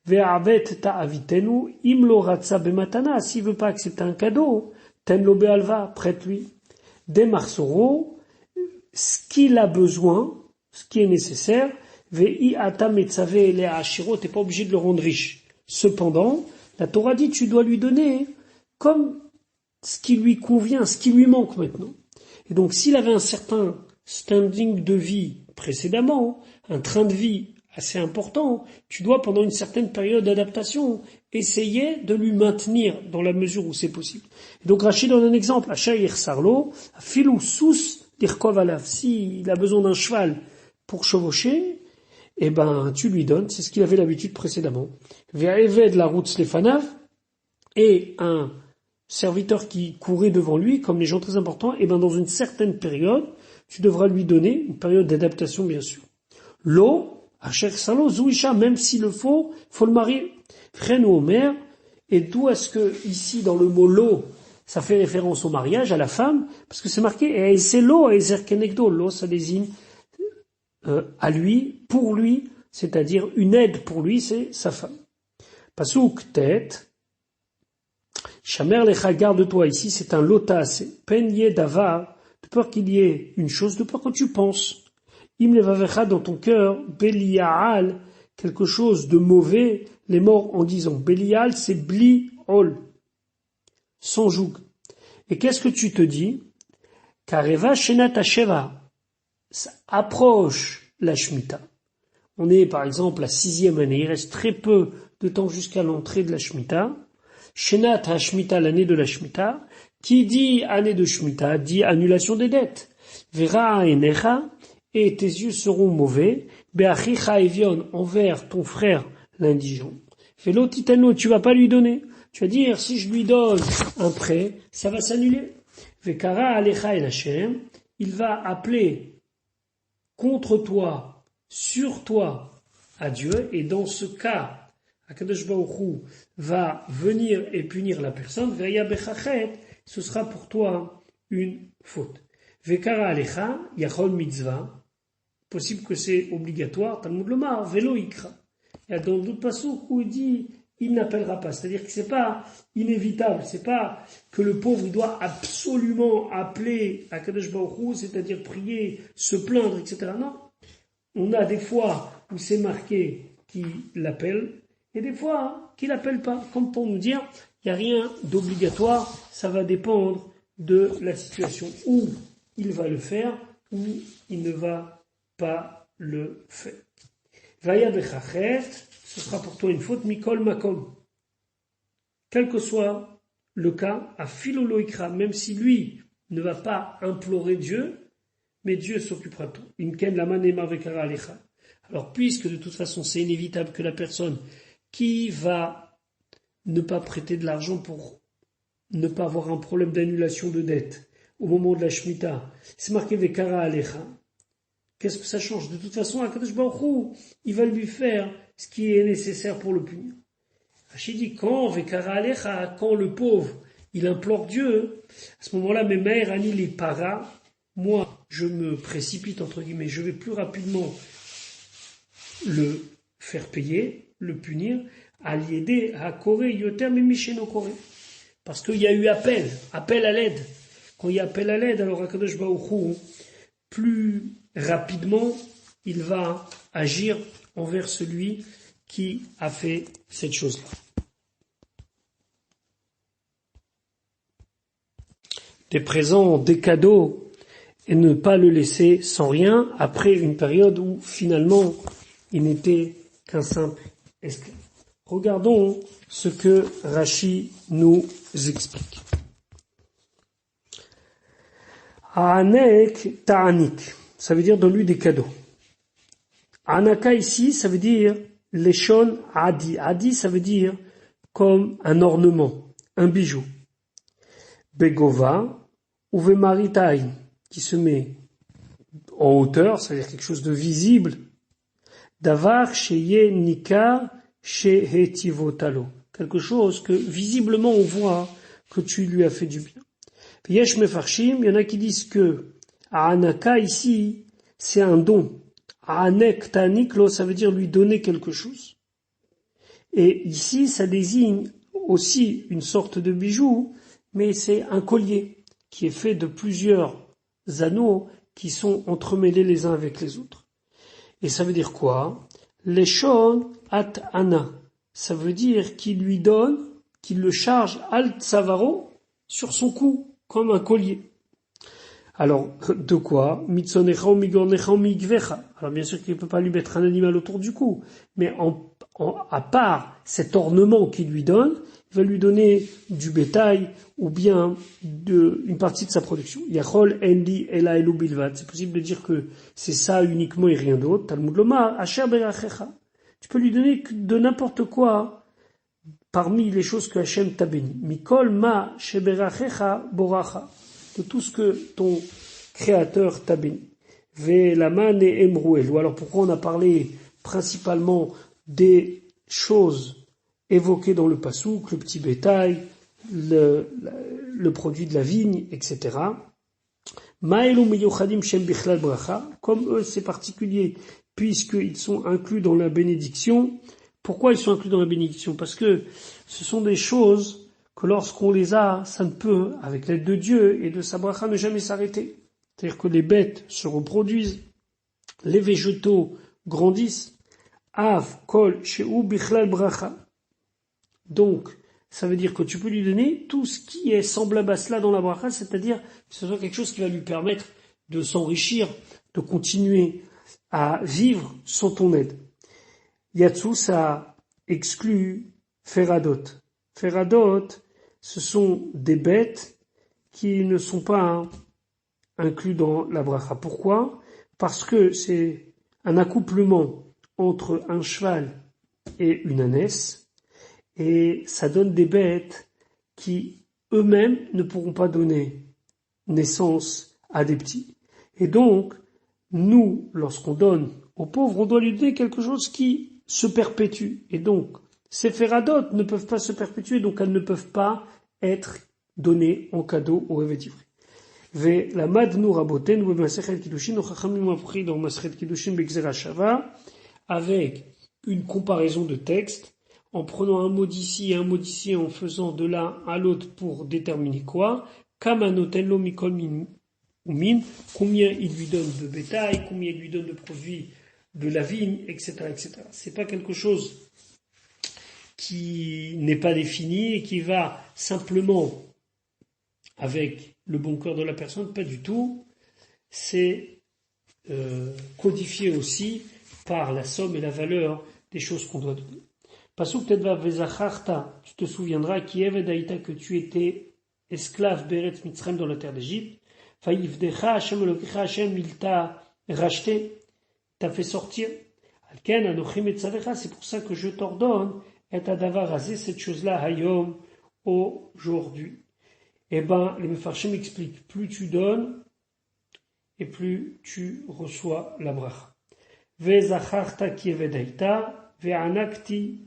Ve'avet ta'avitenu, imlo ratza bematana, s'il veut pas accepter un cadeau, tenlo be'alva, prête-lui. Des marsoro, ce qu'il a besoin, ce qui est nécessaire, ve'i ata metzave ele ashiro, t'es pas obligé de le rendre riche. Cependant, la Torah dit, tu dois lui donner comme ce qui lui convient, ce qui lui manque maintenant. Et donc, s'il avait un certain standing de vie précédemment, un train de vie assez important, tu dois, pendant une certaine période d'adaptation, essayer de lui maintenir dans la mesure où c'est possible. Et donc Rachid donne un exemple. Ashaïr Sarlo, filou sous d'Irkov Alav. S'il a besoin d'un cheval pour chevaucher, eh ben, tu lui donnes, c'est ce qu'il avait l'habitude précédemment. Via Eved la route Slefanav, et un serviteur qui courait devant lui, comme les gens très importants, eh ben, dans une certaine période, tu devras lui donner, une période d'adaptation, bien sûr. L'eau, Asher Salo, Zouisha, même s'il le faut le marier. Frère ou Omer, et d'où est-ce que, ici, dans le mot l'eau, ça fait référence au mariage, à la femme, parce que c'est marqué, et c'est l'eau, et zerkenekdo, l'eau, ça désigne, à lui, pour lui, c'est-à-dire une aide pour lui, c'est sa femme. Pasouk, tête, Shamer lecha, garde-toi, ici, c'est un lotas, peigné d'avar, de peur qu'il y ait une chose, de peur que tu penses. Im levavecha dans ton cœur, belial, quelque chose de mauvais, les morts en disant. Belial, c'est bli-ol, sans joug. Et qu'est-ce que tu te dis? Kareva shenat hasheva, ça approche la Shemitah. On est par exemple la 6e année, il reste très peu de temps jusqu'à l'entrée de la Shemitah. Shenat hashmitah, l'année de la Shemitah. Qui dit année de Shemitah, dit annulation des dettes. Vera enecha, et tes yeux seront mauvais, be'achicha evion, envers ton frère l'indigent. Felo titano, tu vas pas lui donner. Tu vas dire, si je lui donne un prêt, ça va s'annuler. Vekara alecha el Hashem, il va appeler contre toi, sur toi, à Dieu, et dans ce cas, Akadosh Baruch Hu va venir et punir la personne, veya bechachet, ce sera pour toi une faute. Vekara alecha, yachol mitzvah, possible que c'est obligatoire, Talmud Lomar, velo ikra. Il y a dans d'autres passages où il dit, il n'appellera pas. C'est-à-dire que c'est pas inévitable, c'est pas que le pauvre, il doit absolument appeler à Kadosh Baruch Hu, c'est-à-dire prier, se plaindre, etc. Non. On a des fois où c'est marqué qu'il l'appelle, et des fois qu'il l'appelle pas. Comme pour nous dire, il n'y a rien d'obligatoire, ça va dépendre de la situation où il va le faire, ou il ne va pas le faire. Vaya bechachet, ce sera pour toi une faute, mikol makom. Quel que soit le cas, à philoloikra, même si lui ne va pas implorer Dieu, mais Dieu s'occupera de tout. Imken laman emar vekara alecha. Alors, puisque de toute façon c'est inévitable que la personne qui va ne pas prêter de l'argent pour ne pas avoir un problème d'annulation de dette au moment de la Shemitah, c'est marqué vekara alecha. Qu'est-ce que ça change? De toute façon, Akadosh Baruch Hu, il va lui faire ce qui est nécessaire pour le punir. Rachid dit quand Vekara Alecha, quand le pauvre il implore Dieu, à ce moment-là, mes mères Ani les para, moi je me précipite entre guillemets, je vais plus rapidement le faire payer, le punir, à l'aider à Corée Yoter Mimicheno Corée. Parce qu'il y a eu appel à l'aide. Quand il y a appel à l'aide, alors Akadosh Baruch Hu, plus rapidement, il va agir envers celui qui a fait cette chose-là. Des présents, des cadeaux, et ne pas le laisser sans rien après une période où finalement il n'était qu'un simple esclave. Regardons ce que Rashi nous explique. Anek ta'anik, ça veut dire donne-lui des cadeaux. Anaka ici, ça veut dire leshon adi. Adi, ça veut dire comme un ornement, un bijou. Begova, uvemaritai, qui se met en hauteur, c'est-à-dire quelque chose de visible. Davar sheye nika shehetivotalo, quelque chose que visiblement on voit que tu lui as fait du bien. Yesh mefarshim, il y en a qui disent que Anaka ici, c'est un don. Anek taniklo, ça veut dire lui donner quelque chose. Et ici, ça désigne aussi une sorte de bijou, mais c'est un collier qui est fait de plusieurs anneaux qui sont entremêlés les uns avec les autres. Et ça veut dire quoi? Leshon at ana. Ça veut dire qu'il lui donne, qu'il le charge al tsavaro sur son cou, comme un collier. Alors, de quoi? Mitzonecha migornecha migvecha. Alors bien sûr qu'il ne peut pas lui mettre un animal autour du cou, mais à part cet ornement qu'il lui donne, il va lui donner du bétail ou bien une partie de sa production. Yachol endi ela elu bilvad. C'est possible de dire que c'est ça uniquement et rien d'autre. Talmud lomar asher berachecha. Tu peux lui donner de n'importe quoi parmi les choses que Hachem t'a béni. Mikol ma sheberachecha boracha. De tout ce que ton créateur t'a béni. Ve'laman et emruel. Ou alors pourquoi on a parlé principalement des choses évoquées dans le pasouk, le petit bétail, le produit de la vigne, etc. Ma'elu miyuchadim shem bichlal bracha. Comme eux, c'est particulier, puisqu'ils sont inclus dans la bénédiction. Pourquoi ils sont inclus dans la bénédiction? Parce que ce sont des choses que lorsqu'on les a, ça ne peut, avec l'aide de Dieu et de sa bracha, ne jamais s'arrêter. C'est-à-dire que les bêtes se reproduisent, les végétaux grandissent. Av, kol, she'u, bichlal bracha. Donc, ça veut dire que tu peux lui donner tout ce qui est semblable à cela dans la bracha, c'est-à-dire que ce soit quelque chose qui va lui permettre de s'enrichir, de continuer à vivre sans ton aide. Yatsu, ça exclut Feradot. Feradot, ce sont des bêtes qui ne sont pas inclus dans la bracha. Pourquoi? Parce que c'est un accouplement entre un cheval et une ânesse, et ça donne des bêtes qui eux-mêmes ne pourront pas donner naissance à des petits. Et donc, nous, lorsqu'on donne aux pauvres, on doit lui donner quelque chose qui se perpétue. Et donc, ces féradotes ne peuvent pas se perpétuer, donc elles ne peuvent pas être données en cadeau au évêque d'Ivry. Ve'lamadnu raboten ve'masechet kiddushin, nos chachamim ont appris dans Masechet Kiddushin be'gzera shava, avec une comparaison de textes, en prenant un mot d'ici et un mot d'ici, en faisant de l'un à l'autre pour déterminer quoi? Kamanotello mikol min, combien il lui donne de bétail, combien il lui donne de produits de la vigne, etc., etc. C'est pas quelque chose qui n'est pas défini et qui va simplement avec le bon cœur de la personne, pas du tout. C'est codifié aussi par la somme et la valeur des choses qu'on doit donner. Pasuk Tedva Vezacharta, tu te souviendras, qui Evedaïta, que tu étais esclave Beretz Mitzrayim dans la terre d'Égypte. Faïvdecha Hashem Elokecha Hashem, il t'a racheté, t'a fait sortir. Alken Anochim Etzavecha, c'est pour ça que je t'ordonne, et Adavar Azé, cette chose-là, Hayom, aujourd'hui. Eh ben, les Mefarshim expliquent, plus tu donnes, et plus tu reçois la bracha. Vezacharta ki Evedaïta, ve'anakti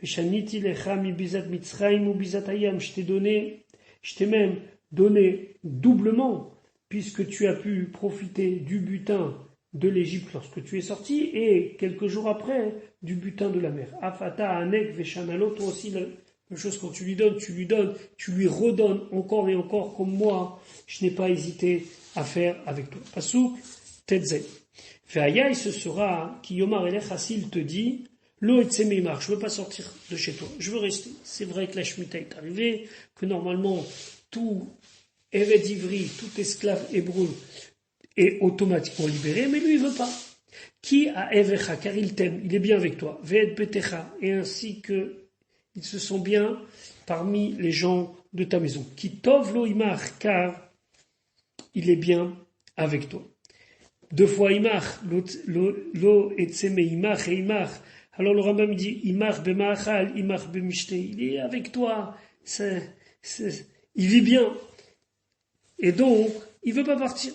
Veshaniti lecha mi bizat mitzrayim ou bizat hayam. Je t'ai même donné doublement, puisque tu as pu profiter du butin de l'Égypte lorsque tu es sorti, et quelques jours après, du butin de la mer. Afata anek veshanalo, toi aussi, la même chose quand tu lui donnes, tu lui redonnes encore et encore, comme moi, je n'ai pas hésité à faire avec toi. Pasuk, tetzei. Ve'ayai, ce sera, ki yomar elech, s'il te dit, lo etzemeimar, je veux pas sortir de chez toi, je veux rester. C'est vrai que la Shemitah est arrivée, que normalement, tout Eved Ivri, tout esclave hébreu, est automatiquement libéré, mais lui il veut pas. Qui a Evecha, car il t'aime, il est bien avec toi. Ve'ed Betecha, et ainsi que ils se sont bien parmi les gens de ta maison. Qui tov lo imach, car il est bien avec toi. Deux fois imach, lo etzeme imach et imach. Alors le Rambam dit imach b'ma'achal, imach b'mishte. Il est avec toi, il vit bien. Et donc, il veut pas partir.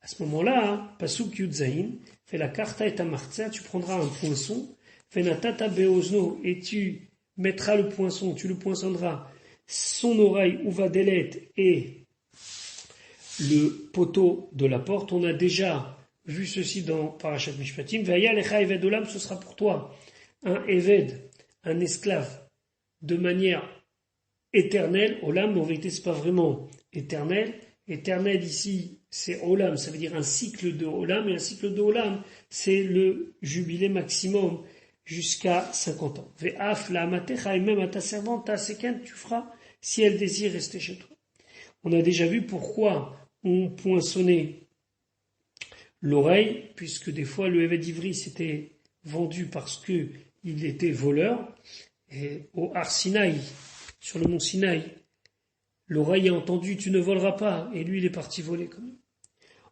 À ce moment-là, Pasuk Yudzaïn, fais la karta et ta martza, tu prendras un poinçon, fais natata beozno, et tu mettras le poinçon, tu le poinçonneras, son oreille uvadelet et le poteau de la porte. On a déjà vu ceci dans Parashat Mishpatim. Ve'aya lecha eved olam, ce sera pour toi un eved, un esclave, de manière éternelle. Olam, en vérité, c'est pas vraiment éternel. Éternel ici, c'est Olam, ça veut dire un cycle de Olam, et un cycle de Olam, c'est le jubilé maximum jusqu'à 50 ans. Ve'af la amatecha, et même à ta servante, ta seken, tu feras si elle désire rester chez toi. On a déjà vu pourquoi on poinçonnait l'oreille, puisque des fois le Eved Ivri s'était vendu parce que il était voleur, et au Har Sinaï, sur le mont Sinaï, l'oreille a entendu, tu ne voleras pas, et lui il est parti voler quand même.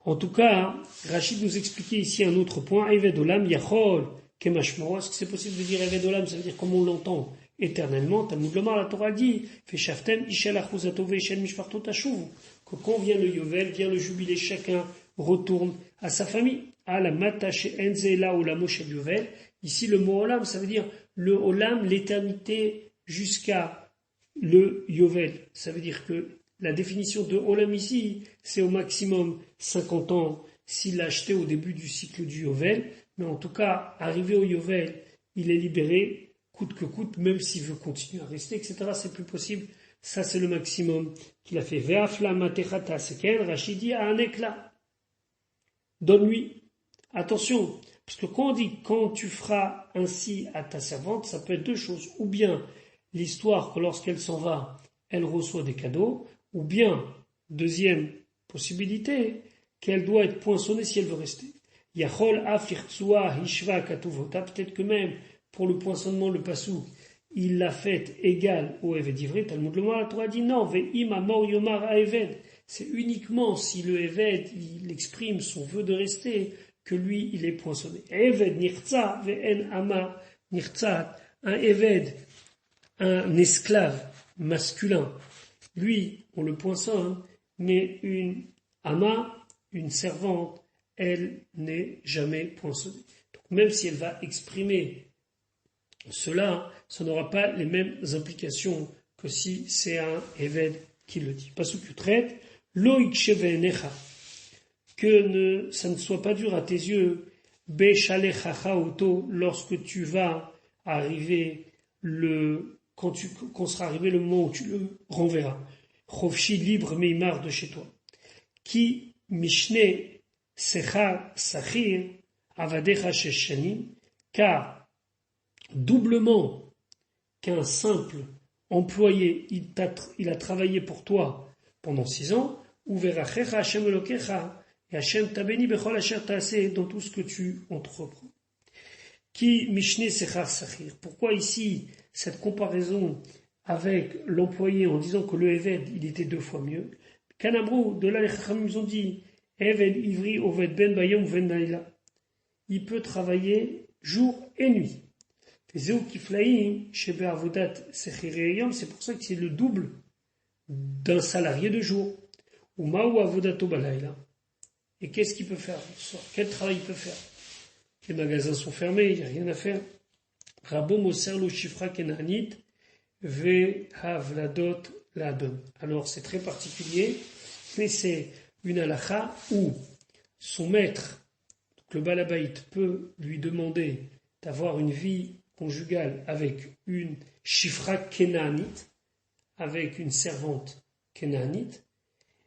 En tout cas, Rachid nous expliquait ici un autre point, Eved Olam Yachol Kemashmoro. Est-ce que c'est possible de dire Eved Olam, ça veut dire comme on l'entend éternellement? Talmud Lomar, la Torah dit, Feshaftem Ishel Achuzatov Ishel Mishparto Tashuv, que quand vient le Yovel, vient le jubilé, chacun retourne à sa famille. Ah, la Matache Enzela ou la Moshe Yovel. Ici, le mot Olam, ça veut dire le Olam, l'éternité jusqu'à le Yovel. Ça veut dire que la définition de Olam ici, c'est au maximum 50 ans s'il l'a acheté au début du cycle du Yovel. Mais en tout cas, arrivé au Yovel, il est libéré, coûte que coûte, même s'il veut continuer à rester, etc. C'est plus possible. Ça, c'est le maximum qu'il a fait. Ve'afla matechata seken, Rachidi a un éclat. Donne-lui. Attention, parce que quand on dit quand tu feras ainsi à ta servante, ça peut être deux choses. Ou bien l'histoire que lorsqu'elle s'en va, elle reçoit des cadeaux, ou bien, deuxième possibilité, qu'elle doit être poinçonnée si elle veut rester. Yachol afirtsua hishva katuvota, peut-être que même pour le poinçonnement, le passou, il l'a fait égal au Eved Ivri. Talmud Lomar, la Torah dit non, ve'im amor yomar ha'eved. C'est uniquement si le Eved, il exprime son vœu de rester, que lui, il est poinçonné. Eved nirtza ve'en ama nirtzat. Un Eved, un esclave masculin, lui, on le poinçonne, mais une ama, une servante, elle n'est jamais poinçonnée. Donc même si elle va exprimer cela, ça n'aura pas les mêmes implications que si c'est un Eved qui le dit. Pasuk Yutret, lo iksheveinecha, que ça ne soit pas dur à tes yeux, beshalechacha auto, lorsque tu vas arriver quand sera arrivé le moment où tu le renverras. Chofshi libre meimar de chez toi. Ki mishne secha sachir avadecha sheshanim, car doublement qu'un simple employé, il a travaillé pour toi pendant 6 ans, uverachecha Hashem elokecha, et Hashem t'a béni bechol asher ta'aseh, dans tout ce que tu entreprends. Qui mishne sechar sachir. Pourquoi ici cette comparaison avec l'employé en disant que le Eved, il était 2 fois mieux? Kanamrou, de là les Chachamim nous ont dit, Eved ivri oved ben bayom ven naila. Il peut travailler jour et nuit. C'est pour ça que c'est le double d'un salarié de jour. Ou maou avodato balayla. Et qu'est-ce qu'il peut faire? Quel travail il peut faire? Les magasins sont fermés, il n'y a rien à faire. Rabo Moser lo Shifra Kenanit Ve Havladot Ladon. Alors c'est très particulier, mais c'est une halakha où son maître, donc le Balabait, peut lui demander d'avoir une vie conjugale avec une Shifra Kenanite, avec une servante Kenanite,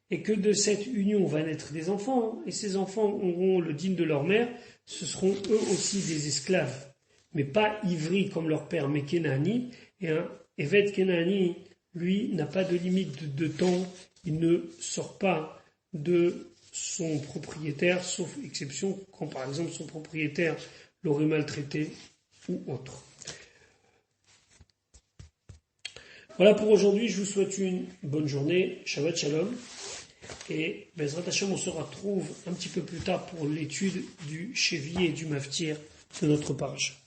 et que de cette union va naître des enfants, et ces enfants auront le dîme de leur mère, ce seront eux aussi des esclaves, mais pas ivris comme leur père, mais Kenani, et un Eved Kenani, lui, n'a pas de limite de temps, il ne sort pas de son propriétaire, sauf exception quand par exemple son propriétaire l'aurait maltraité ou autre. Voilà pour aujourd'hui, je vous souhaite une bonne journée, Shabbat Shalom, et Bezrat Hashem, on se retrouve un petit peu plus tard pour l'étude du Chevier et du Maftir de notre page.